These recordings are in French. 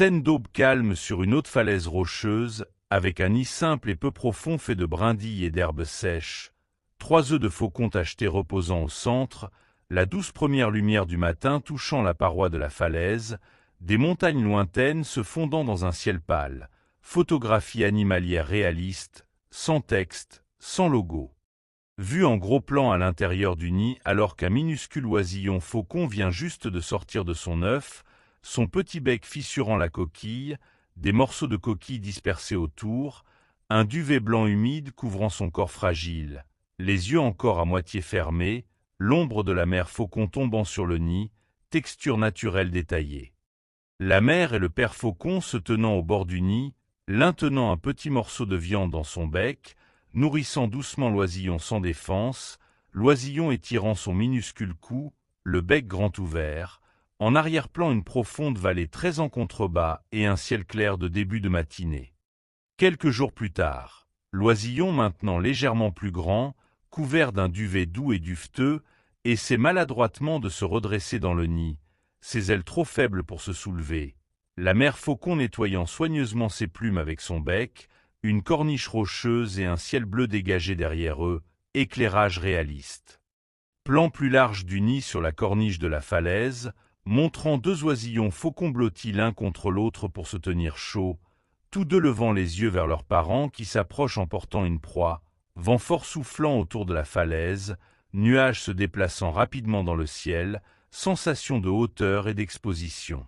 Scène d'aube calme sur une haute falaise rocheuse, avec un nid simple et peu profond fait de brindilles et d'herbes sèches, 3 œufs de faucon tachetés reposant au centre, la douce première lumière du matin touchant la paroi de la falaise, des montagnes lointaines se fondant dans un ciel pâle, photographie animalière réaliste, sans texte, sans logo. Vue en gros plan à l'intérieur du nid alors qu'un minuscule oisillon faucon vient juste de sortir de son œuf, son petit bec fissurant la coquille, des morceaux de coquille dispersés autour, un duvet blanc humide couvrant son corps fragile, les yeux encore à moitié fermés, l'ombre de la mère faucon tombant sur le nid, texture naturelle détaillée. La mère et le père faucon se tenant au bord du nid, l'un tenant un petit morceau de viande dans son bec, nourrissant doucement l'oisillon sans défense, l'oisillon étirant son minuscule cou, le bec grand ouvert, en arrière-plan une profonde vallée très en contrebas et un ciel clair de début de matinée. Quelques jours plus tard, l'oisillon maintenant légèrement plus grand, couvert d'un duvet doux et duveteux, essaie maladroitement de se redresser dans le nid, ses ailes trop faibles pour se soulever, la mère faucon nettoyant soigneusement ses plumes avec son bec, une corniche rocheuse et un ciel bleu dégagé derrière eux, éclairage réaliste. Plan plus large du nid sur la corniche de la falaise, montrant 2 oisillons faucons blottis l'un contre l'autre pour se tenir chaud, tous deux levant les yeux vers leurs parents qui s'approchent en portant une proie, vent fort soufflant autour de la falaise, nuages se déplaçant rapidement dans le ciel, sensation de hauteur et d'exposition.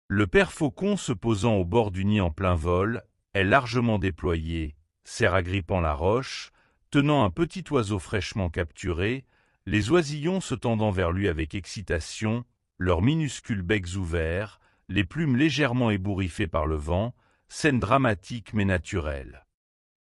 Le père faucon se posant au bord du nid en plein vol, est largement déployé, serre agrippant la roche, tenant un petit oiseau fraîchement capturé, les oisillons se tendant vers lui avec excitation, leurs minuscules becs ouverts, les plumes légèrement ébouriffées par le vent, scène dramatique mais naturelle.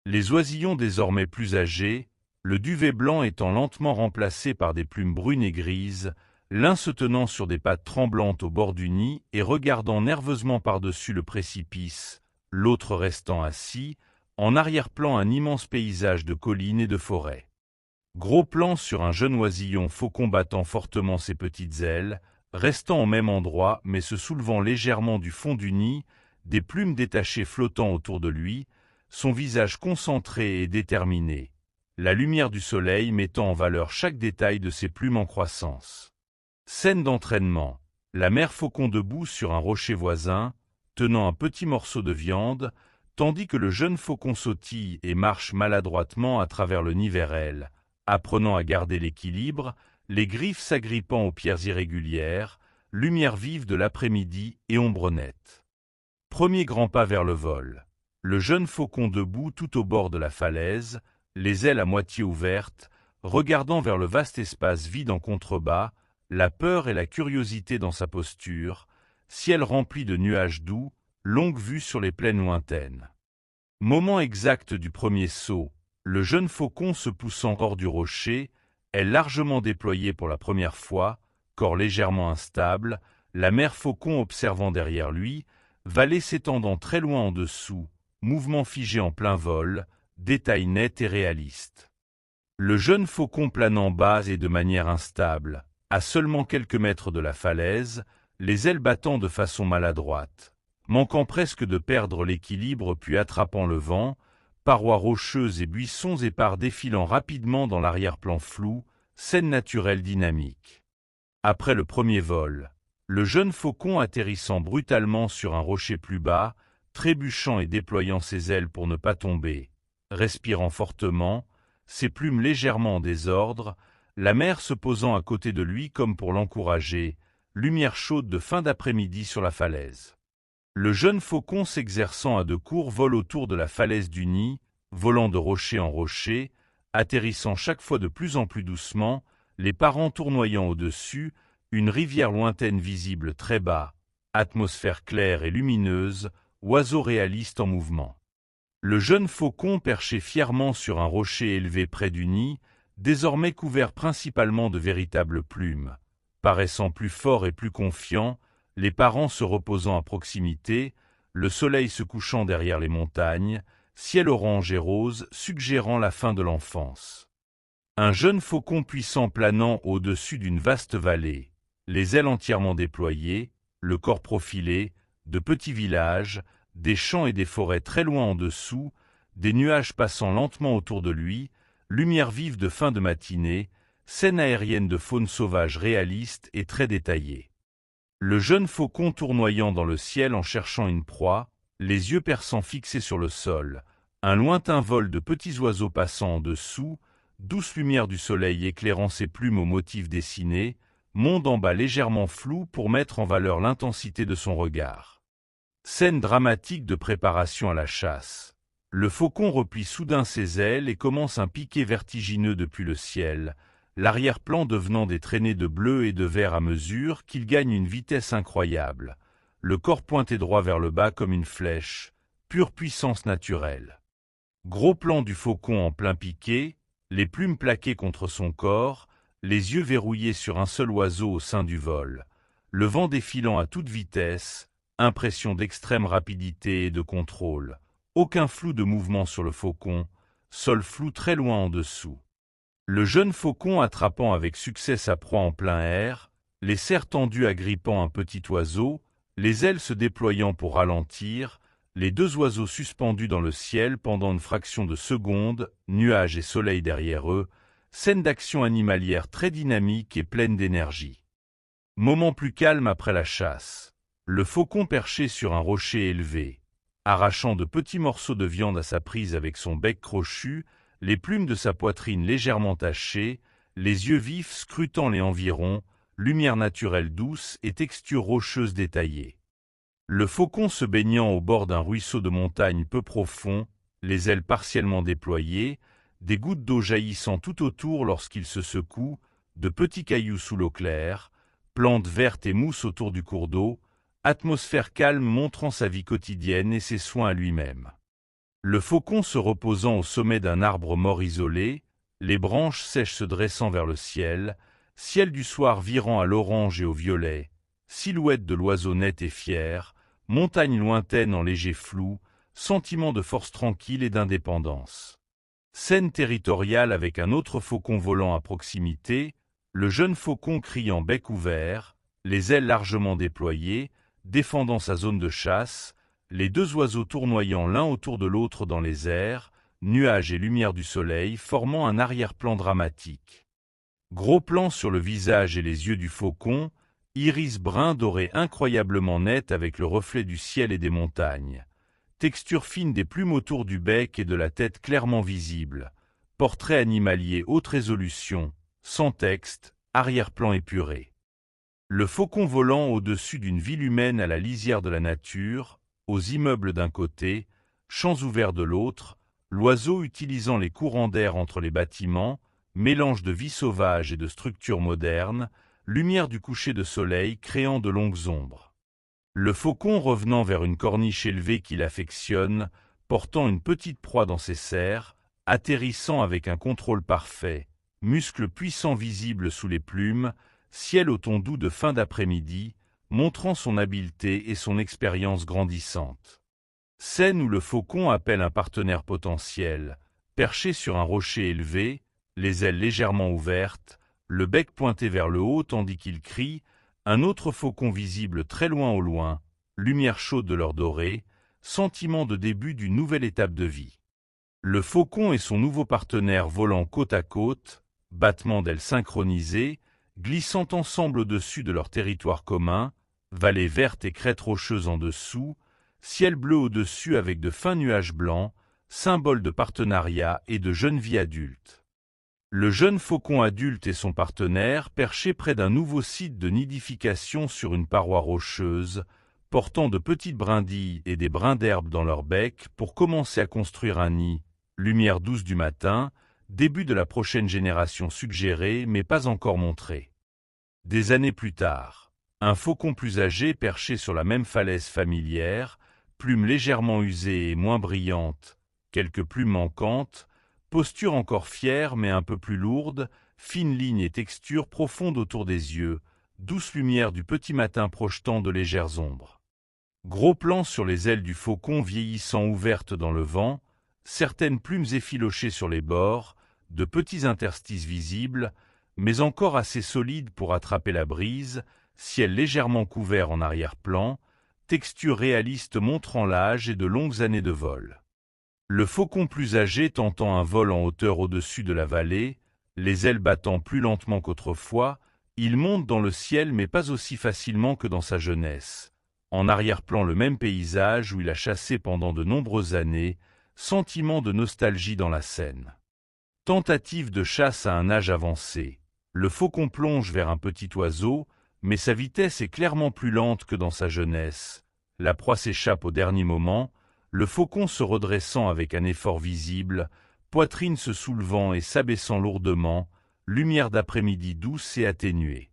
Les oisillons désormais plus âgés, le duvet blanc étant lentement remplacé par des plumes brunes et grises, l'un se tenant sur des pattes tremblantes au bord du nid et regardant nerveusement par-dessus le précipice, l'autre restant assis, en arrière-plan un immense paysage de collines et de forêts. Gros plan sur un jeune oisillon faucon battant fortement ses petites ailes, restant au même endroit mais se soulevant légèrement du fond du nid, des plumes détachées flottant autour de lui, son visage concentré et déterminé, la lumière du soleil mettant en valeur chaque détail de ses plumes en croissance. Scène d'entraînement, la mère faucon debout sur un rocher voisin, tenant un petit morceau de viande, tandis que le jeune faucon sautille et marche maladroitement à travers le nid vers elle, apprenant à garder l'équilibre, les griffes s'agrippant aux pierres irrégulières, lumière vive de l'après-midi et ombre nette. Premier grand pas vers le vol. Le jeune faucon debout tout au bord de la falaise, les ailes à moitié ouvertes, regardant vers le vaste espace vide en contrebas, la peur et la curiosité dans sa posture, ciel rempli de nuages doux, longue vue sur les plaines lointaines. Moment exact du premier saut, le jeune faucon se poussant hors du rocher, est largement déployé pour la première fois, corps légèrement instable, la mère faucon observant derrière lui, vallée s'étendant très loin en dessous, mouvement figé en plein vol, détail net et réaliste. Le jeune faucon planant bas et de manière instable, à seulement quelques mètres de la falaise, les ailes battant de façon maladroite, manquant presque de perdre l'équilibre puis attrapant le vent, parois rocheuses et buissons épars défilant rapidement dans l'arrière-plan flou, scène naturelle dynamique. Après le premier vol, le jeune faucon atterrissant brutalement sur un rocher plus bas, trébuchant et déployant ses ailes pour ne pas tomber, respirant fortement, ses plumes légèrement en désordre, la mère se posant à côté de lui comme pour l'encourager, lumière chaude de fin d'après-midi sur la falaise. Le jeune faucon s'exerçant à de courts vols autour de la falaise du nid, volant de rocher en rocher, atterrissant chaque fois de plus en plus doucement, les parents tournoyant au-dessus, une rivière lointaine visible très bas, atmosphère claire et lumineuse, oiseau réaliste en mouvement. Le jeune faucon perché fièrement sur un rocher élevé près du nid, désormais couvert principalement de véritables plumes, paraissant plus fort et plus confiant, les parents se reposant à proximité, le soleil se couchant derrière les montagnes, ciel orange et rose suggérant la fin de l'enfance. Un jeune faucon puissant planant au-dessus d'une vaste vallée, les ailes entièrement déployées, le corps profilé, de petits villages, des champs et des forêts très loin en dessous, des nuages passant lentement autour de lui, lumière vive de fin de matinée, scène aérienne de faune sauvage réaliste et très détaillée. Le jeune faucon tournoyant dans le ciel en cherchant une proie, les yeux perçants fixés sur le sol, un lointain vol de petits oiseaux passant en dessous, douce lumière du soleil éclairant ses plumes aux motifs dessinés, monde en bas légèrement flou pour mettre en valeur l'intensité de son regard. Scène dramatique de préparation à la chasse. Le faucon replie soudain ses ailes et commence un piqué vertigineux depuis le ciel, l'arrière-plan devenant des traînées de bleu et de vert à mesure qu'il gagne une vitesse incroyable, le corps pointé droit vers le bas comme une flèche, pure puissance naturelle. Gros plan du faucon en plein piqué, les plumes plaquées contre son corps, les yeux verrouillés sur un seul oiseau au sein du vol, le vent défilant à toute vitesse, impression d'extrême rapidité et de contrôle, aucun flou de mouvement sur le faucon, sol flou très loin en dessous. Le jeune faucon attrapant avec succès sa proie en plein air, les serres tendues agrippant un petit oiseau, les ailes se déployant pour ralentir, les deux oiseaux suspendus dans le ciel pendant une fraction de seconde, nuages et soleil derrière eux, scène d'action animalière très dynamique et pleine d'énergie. Moment plus calme après la chasse. Le faucon perché sur un rocher élevé, arrachant de petits morceaux de viande à sa prise avec son bec crochu, les plumes de sa poitrine légèrement tachées, les yeux vifs scrutant les environs, lumière naturelle douce et texture rocheuse détaillée. Le faucon se baignant au bord d'un ruisseau de montagne peu profond, les ailes partiellement déployées, des gouttes d'eau jaillissant tout autour lorsqu'il se secoue, de petits cailloux sous l'eau claire, plantes vertes et mousse autour du cours d'eau, atmosphère calme montrant sa vie quotidienne et ses soins à lui-même. Le faucon se reposant au sommet d'un arbre mort isolé, les branches sèches se dressant vers le ciel, ciel du soir virant à l'orange et au violet, silhouette de l'oiseau net et fier, montagne lointaine en léger flou, sentiment de force tranquille et d'indépendance. Scène territoriale avec un autre faucon volant à proximité, le jeune faucon criant bec ouvert, les ailes largement déployées, défendant sa zone de chasse, les deux oiseaux tournoyant l'un autour de l'autre dans les airs, nuages et lumière du soleil formant un arrière-plan dramatique. Gros plan sur le visage et les yeux du faucon, iris brun doré incroyablement net avec le reflet du ciel et des montagnes. Texture fine des plumes autour du bec et de la tête clairement visible. Portrait animalier haute résolution, sans texte, arrière-plan épuré. Le faucon volant au-dessus d'une ville humaine à la lisière de la nature, aux immeubles d'un côté, champs ouverts de l'autre, l'oiseau utilisant les courants d'air entre les bâtiments, mélange de vie sauvage et de structures modernes, lumière du coucher de soleil créant de longues ombres. Le faucon revenant vers une corniche élevée qu'il affectionne, portant une petite proie dans ses serres, atterrissant avec un contrôle parfait, muscles puissants visibles sous les plumes, ciel au ton doux de fin d'après-midi, montrant son habileté et son expérience grandissante. Scène où le faucon appelle un partenaire potentiel, perché sur un rocher élevé, les ailes légèrement ouvertes, le bec pointé vers le haut tandis qu'il crie, un autre faucon visible très loin au loin, lumière chaude de leur dorée, sentiment de début d'une nouvelle étape de vie. Le faucon et son nouveau partenaire volant côte à côte, battements d'ailes synchronisés, glissant ensemble au-dessus de leur territoire commun, vallée verte et crête rocheuse en dessous, ciel bleu au-dessus avec de fins nuages blancs, symbole de partenariat et de jeune vie adulte. Le jeune faucon adulte et son partenaire perchés près d'un nouveau site de nidification sur une paroi rocheuse, portant de petites brindilles et des brins d'herbe dans leur bec pour commencer à construire un nid, lumière douce du matin, début de la prochaine génération suggérée mais pas encore montrée. Des années plus tard, un faucon plus âgé perché sur la même falaise familière, plumes légèrement usées et moins brillantes, quelques plumes manquantes, posture encore fière mais un peu plus lourde, fines lignes et textures profondes autour des yeux, douce lumière du petit matin projetant de légères ombres. Gros plan sur les ailes du faucon vieillissant ouvertes dans le vent, certaines plumes effilochées sur les bords, de petits interstices visibles, mais encore assez solides pour attraper la brise, ciel légèrement couvert en arrière-plan, texture réaliste montrant l'âge et de longues années de vol. Le faucon plus âgé tentant un vol en hauteur au-dessus de la vallée, les ailes battant plus lentement qu'autrefois, il monte dans le ciel mais pas aussi facilement que dans sa jeunesse. En arrière-plan le même paysage où il a chassé pendant de nombreuses années, sentiment de nostalgie dans la scène. Tentative de chasse à un âge avancé. Le faucon plonge vers un petit oiseau, mais sa vitesse est clairement plus lente que dans sa jeunesse. La proie s'échappe au dernier moment, le faucon se redressant avec un effort visible, poitrine se soulevant et s'abaissant lourdement, lumière d'après-midi douce et atténuée.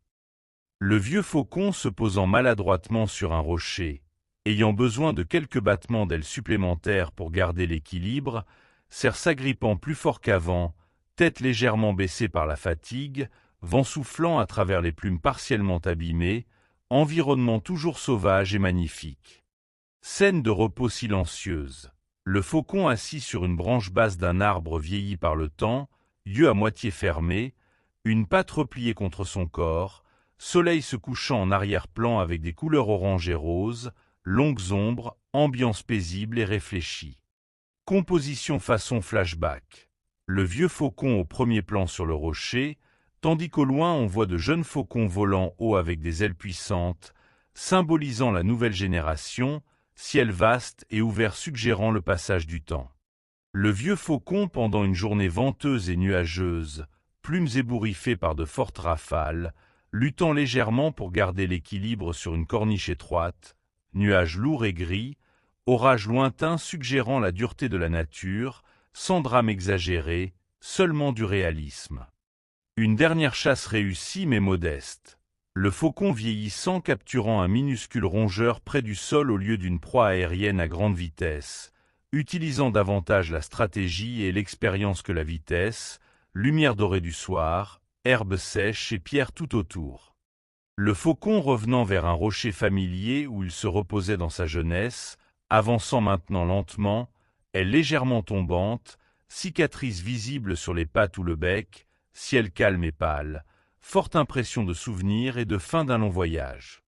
Le vieux faucon se posant maladroitement sur un rocher, ayant besoin de quelques battements d'ailes supplémentaires pour garder l'équilibre, serre s'agrippant plus fort qu'avant, tête légèrement baissée par la fatigue, vent soufflant à travers les plumes partiellement abîmées, environnement toujours sauvage et magnifique. Scène de repos silencieuse. Le faucon assis sur une branche basse d'un arbre vieilli par le temps, yeux à moitié fermés, une patte repliée contre son corps, soleil se couchant en arrière-plan avec des couleurs orange et rose, longues ombres, ambiance paisible et réfléchie. Composition façon flashback. Le vieux faucon au premier plan sur le rocher, tandis qu'au loin on voit de jeunes faucons volant haut avec des ailes puissantes, symbolisant la nouvelle génération, ciel vaste et ouvert suggérant le passage du temps. Le vieux faucon pendant une journée venteuse et nuageuse, plumes ébouriffées par de fortes rafales, luttant légèrement pour garder l'équilibre sur une corniche étroite, nuages lourds et gris, orage lointain suggérant la dureté de la nature, sans drame exagéré, seulement du réalisme. Une dernière chasse réussie mais modeste. Le faucon vieillissant capturant un minuscule rongeur près du sol au lieu d'une proie aérienne à grande vitesse, utilisant davantage la stratégie et l'expérience que la vitesse, lumière dorée du soir, herbes sèches et pierres tout autour. Le faucon revenant vers un rocher familier où il se reposait dans sa jeunesse, avançant maintenant lentement, est légèrement tombante, cicatrice visible sur les pattes ou le bec, ciel calme et pâle, forte impression de souvenir et de fin d'un long voyage.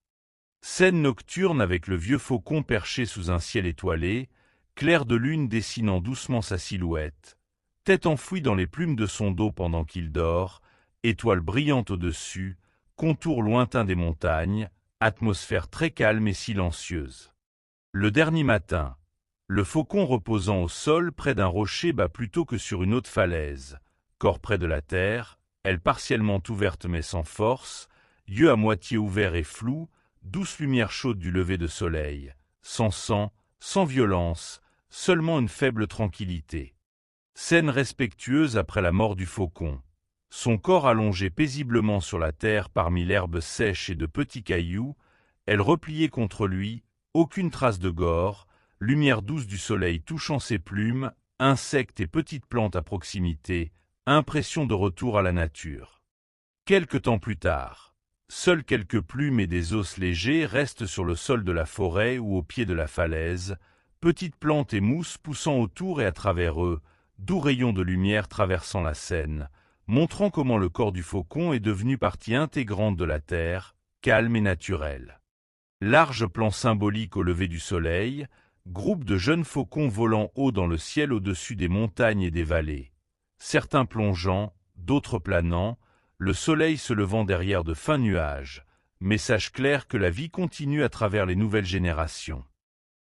Scène nocturne avec le vieux faucon perché sous un ciel étoilé, clair de lune dessinant doucement sa silhouette, tête enfouie dans les plumes de son dos pendant qu'il dort, étoile brillante au-dessus, contour lointain des montagnes, atmosphère très calme et silencieuse. Le dernier matin, le faucon reposant au sol près d'un rocher bat plutôt que sur une haute falaise, corps près de la terre, elle partiellement ouverte mais sans force, yeux à moitié ouverts et flous, douce lumière chaude du lever de soleil, sans sang, sans violence, seulement une faible tranquillité. Scène respectueuse après la mort du faucon. Son corps allongé paisiblement sur la terre parmi l'herbe sèche et de petits cailloux, elle repliée contre lui, aucune trace de gore, lumière douce du soleil touchant ses plumes, insectes et petites plantes à proximité, impression de retour à la nature. Quelque temps plus tard, seules quelques plumes et des os légers restent sur le sol de la forêt ou au pied de la falaise, petites plantes et mousses poussant autour et à travers eux, doux rayons de lumière traversant la scène, montrant comment le corps du faucon est devenu partie intégrante de la terre, calme et naturel. Large plan symbolique au lever du soleil, groupe de jeunes faucons volant haut dans le ciel au-dessus des montagnes et des vallées. Certains plongeant, d'autres planant, le soleil se levant derrière de fins nuages, message clair que la vie continue à travers les nouvelles générations.